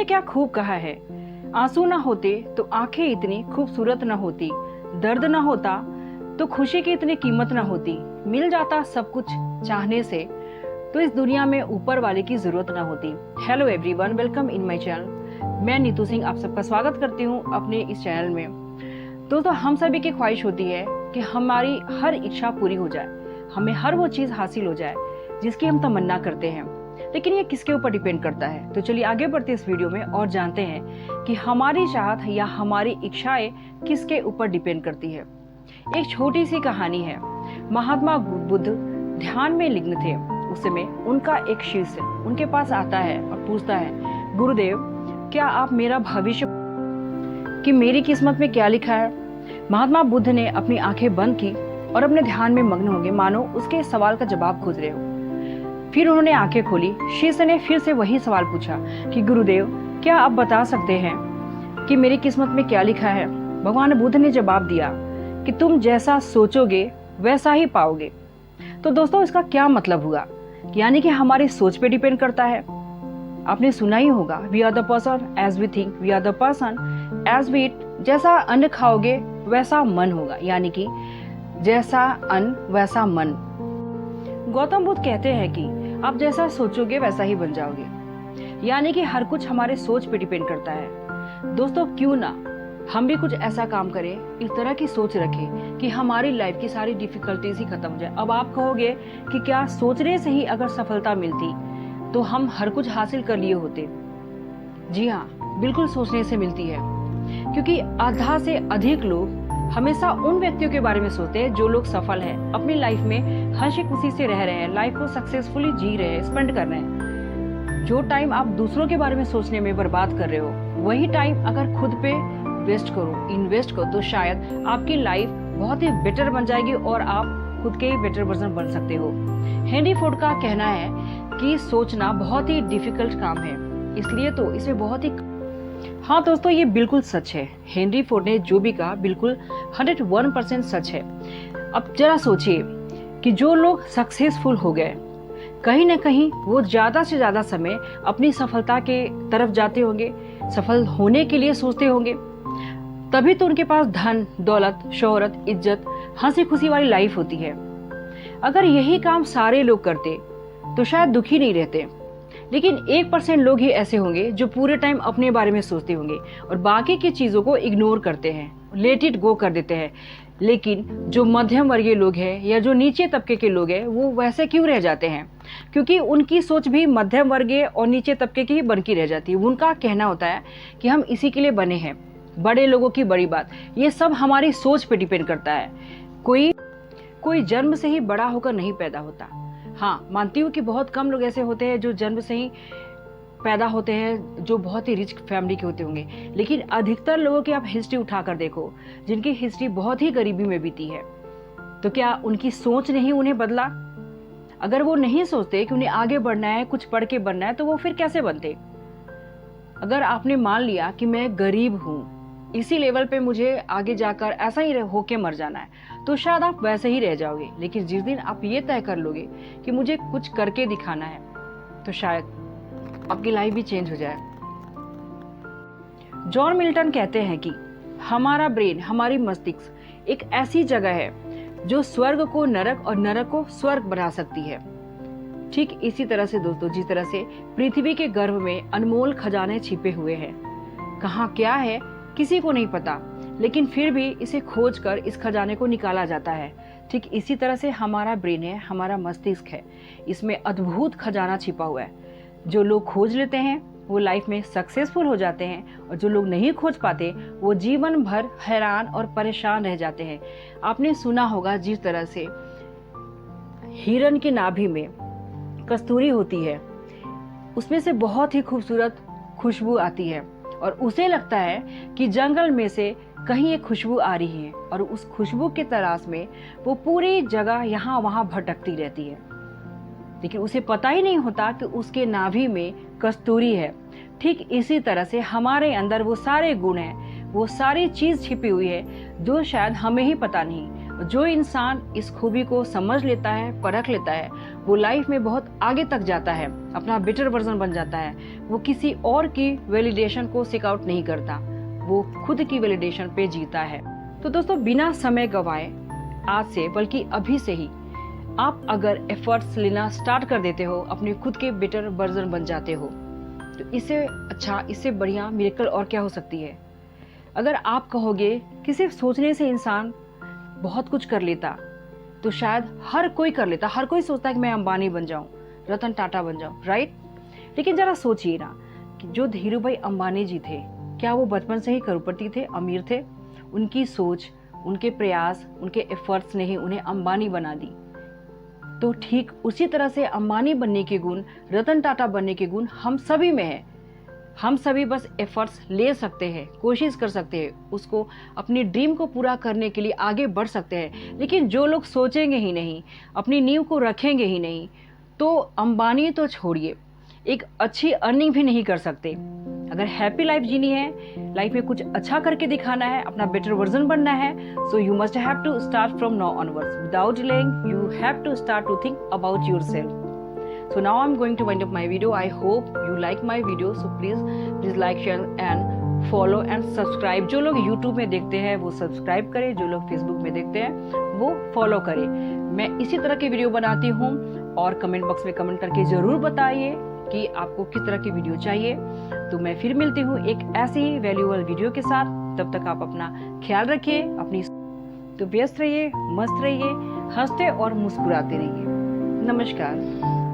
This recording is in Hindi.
क्या खूब कहा है, आंसू ना होते तो आंखें इतनी खूबसूरत ना होती, दर्द ना होता तो खुशी की इतनी कीमत ना होती, मिल जाता सब कुछ चाहने से तो इस दुनिया में ऊपर वाले की जरूरत ना होती। Hello everyone, welcome in my channel. मैं नीतू सिंह आप सबका स्वागत करती हूँ अपने इस चैनल में। दोस्तों, हम सभी की ख्वाहिश होती है कि हमारी हर इच्छा पूरी हो जाए, हमें हर वो चीज हासिल हो जाए जिसकी हम तमन्ना करते हैं। लेकिन ये किसके ऊपर डिपेंड करता है? तो चलिए आगे बढ़ते इस वीडियो में और जानते हैं कि हमारी चाहत या हमारी इच्छाएं किसके ऊपर डिपेंड करती है। एक छोटी सी कहानी है। महात्मा बुद्ध ध्यान में लिग्न थे। उस समय उनका एक शिष्य उनके पास आता है और पूछता है, गुरुदेव, क्या आप मेरा भविष्य कि मेरी किस्मत में क्या लिखा है? महात्मा बुद्ध ने अपनी आंखें बंद की और अपने ध्यान में मग्न हो गए, मानो उसके सवाल का जवाब खोज रहे हो। फिर उन्होंने आंखें खोली। शिष्य ने फिर से वही सवाल पूछा कि गुरुदेव, क्या आप बता सकते हैं कि मेरी किस्मत में क्या लिखा है? भगवान बुद्ध ने जवाब दिया कि तुम जैसा सोचोगे वैसा ही पाओगे। तो दोस्तों, इसका क्या मतलब हुआ? यानी कि हमारी सोच पे डिपेंड करता है। आपने सुना ही होगा, we are the person as we think, we are the person as we eat. जैसा अन्न खाओगे वैसा मन होगा, यानी कि जैसा अन्न वैसा मन। गौतम बुद्ध कहते हैं कि आप जैसा सोचोगे वैसा ही बन जाओगे, यानी कि हर कुछ हमारे सोच पे डिपेंड करता है। दोस्तों, क्यों ना हम भी कुछ ऐसा काम करें, इस तरह की सोच रखें कि हमारी लाइफ की सारी डिफिकल्टीज ही खत्म हो जाए। अब आप कहोगे कि क्या सोचने से ही अगर सफलता मिलती तो हम हर कुछ हासिल कर लिए होते? जी हाँ, बिल्कुल सोचने से मिलती है, क्योंकि आधा से अधिक लोग हमेशा उन व्यक्तियों के बारे में सोचते हैं जो लोग सफल हैं, अपनी लाइफ में हंसी खुशी से रह रहे हैं, लाइफ को सक्सेसफुली जी रहे हैं, स्पेंड कर रहे हैं। जो टाइम आप दूसरों के बारे में सोचने में बर्बाद कर रहे हो, वही टाइम अगर खुद पे इन्वेस्ट करो तो शायद आपकी लाइफ बहुत ही बेटर बन जाएगी और आप खुद के ही बेटर वर्जन बन सकते हो। हेनरी फोर्ड का कहना है कि सोचना बहुत ही डिफिकल्ट काम है, इसलिए तो इसे बहुत ही हाँ दोस्तों, ये बिल्कुल सच है। हेनरी फोर्ड ने जो भी कहा बिल्कुल 101% सच है। अब जरा सोचिए कि जो लोग सक्सेसफुल हो गए, कहीं ना कहीं वो ज्यादा से ज्यादा समय अपनी सफलता के तरफ जाते होंगे, सफल होने के लिए सोचते होंगे, तभी तो उनके पास धन, दौलत, शोहरत, इज्जत, हंसी खुशी वाली लाइफ होती है। अगर यही काम सारे लोग करते तो शायद दुखी नहीं रहते। लेकिन 1% लोग ही ऐसे होंगे जो पूरे टाइम अपने बारे में सोचते होंगे और बाकी की चीजों को इग्नोर करते हैं, लेट इट गो कर देते हैं। लेकिन जो मध्यम वर्गीय लोग हैं या जो नीचे तबके के लोग हैं, वो वैसे क्यों रह जाते हैं? क्योंकि उनकी सोच भी मध्यम वर्गीय और नीचे तबके की ही बन की रह जाती है। उनका कहना होता है कि हम इसी के लिए बने हैं, बड़े लोगों की बड़ी बात। ये सब हमारी सोच पे डिपेंड करता है। कोई जन्म से ही बड़ा होकर नहीं पैदा होता। हाँ, मानती हूँ कि बहुत कम लोग ऐसे होते हैं जो जन्म से ही पैदा होते हैं, जो बहुत ही रिच फैमिली के होते होंगे। लेकिन अधिकतर लोगों की आप हिस्ट्री उठाकर देखो, जिनकी हिस्ट्री बहुत ही गरीबी में बीती है, तो क्या उनकी सोच नहीं उन्हें बदला? अगर वो नहीं सोचते कि उन्हें आगे बढ़ना है, कुछ पढ़ के बनना है, तो वो फिर कैसे बनते? अगर आपने मान लिया कि मैं गरीब हूँ, इसी लेवल पे मुझे आगे जाकर ऐसा ही होके मर जाना है, तो शायद आप वैसे ही रह जाओगे। लेकिन जिस दिन आप ये तय कर लोगे कि मुझे कुछ करके दिखाना है, तो शायद आपकी लाइफ भी चेंज हो जाए। जॉन मिल्टन कहते हैं कि हमारा ब्रेन, हमारी मस्तिष्क एक ऐसी जगह है जो स्वर्ग को नरक और नरक को स्वर्ग बना सकती है। ठीक इसी तरह से दोस्तों, जिस तरह से पृथ्वी के गर्भ में अनमोल खजाने छिपे हुए हैं, कहाँ क्या है किसी को नहीं पता, लेकिन फिर भी इसे खोजकर इस खजाने को निकाला जाता है। ठीक इसी तरह से हमारा ब्रेन है, हमारा मस्तिष्क है, इसमें अद्भुत खजाना छिपा हुआ है। जो लोग खोज लेते हैं वो लाइफ में सक्सेसफुल हो जाते हैं, और जो लोग नहीं खोज पाते वो जीवन भर हैरान और परेशान रह जाते हैं। आपने सुना होगा, जिस तरह से हिरन की नाभि में कस्तूरी होती है, उसमें से बहुत ही खूबसूरत खुशबू आती है और उसे लगता है कि जंगल में से कहीं एक खुशबू आ रही है, और उस खुशबू की तलाश में वो पूरी जगह यहाँ वहाँ भटकती रहती है। लेकिन उसे पता ही नहीं होता कि उसके नाभि में कस्तूरी है। ठीक इसी तरह से हमारे अंदर वो सारे गुण हैं, वो सारी चीज छिपी हुई है जो शायद हमें ही पता नहीं। जो इंसान इस खूबी को समझ लेता है, परख लेता है, वो लाइफ में बहुत आगे तक जाता है, अपना बेटर वर्जन बन जाता है। वो किसी और की वैलिडेशन को सीक आउट नहीं करता, वो खुद की वैलिडेशन पे जीता है। तो दोस्तों, बिना समय गवाए आज से, बल्कि अभी से ही आप अगर एफर्ट्स लेना स्टार्ट कर देते हो, अपने खुद के बेटर वर्जन बन जाते हो, तो इससे अच्छा, इससे बढ़िया मिरेकल और क्या हो सकती है। अगर आप कहोगे कि सिर्फ सोचने से इंसान बहुत कुछ कर लेता, तो शायद हर कोई कर लेता। हर कोई सोचता है कि मैं अंबानी बन जाऊं, रतन टाटा बन जाऊं, राइट? लेकिन जरा सोचिए ना कि जो धीरू भाई अंबानी जी थे, क्या वो बचपन से ही करोड़पति थे, अमीर थे? उनकी सोच, उनके प्रयास, उनके एफर्ट्स ने ही उन्हें अंबानी बना दी। तो ठीक उसी तरह से अंबानी बनने के गुण, रतन टाटा बनने के गुण हम सभी में है। हम सभी बस एफर्ट्स ले सकते हैं, कोशिश कर सकते हैं, उसको अपनी ड्रीम को पूरा करने के लिए आगे बढ़ सकते हैं। लेकिन जो लोग सोचेंगे ही नहीं, अपनी नींव को रखेंगे ही नहीं, तो अंबानी तो छोड़िए, एक अच्छी अर्निंग भी नहीं कर सकते। अगर हैप्पी लाइफ जीनी है, लाइफ में कुछ अच्छा करके दिखाना है, अपना बेटर वर्जन बनना है, so you must have to start from now onwards. Without delaying, you have to start to think about yourself. So now I'm going to wind up my video. I hope you like my video. So please like, share and follow and subscribe. जो लोग YouTube में देखते हैं वो सब्सक्राइब करें, जो लोग Facebook में देखते हैं वो फॉलो करें। मैं इसी तरह की वीडियो बनाती हूँ और कमेंट बॉक्स में कमेंट करके ज़रूर बताइए कि आपको किस तरह की वीडियो चाहिए। तो मैं फिर मिलती हूँ एक ऐसी ही वैल्यूएबल वीडियो के साथ। तब तक आप अपना ख्याल रखिए, अपनी तो व्यस्त रहिए, मस्त रहिए, हंसते और मुस्कुराते रहिए। नमस्कार।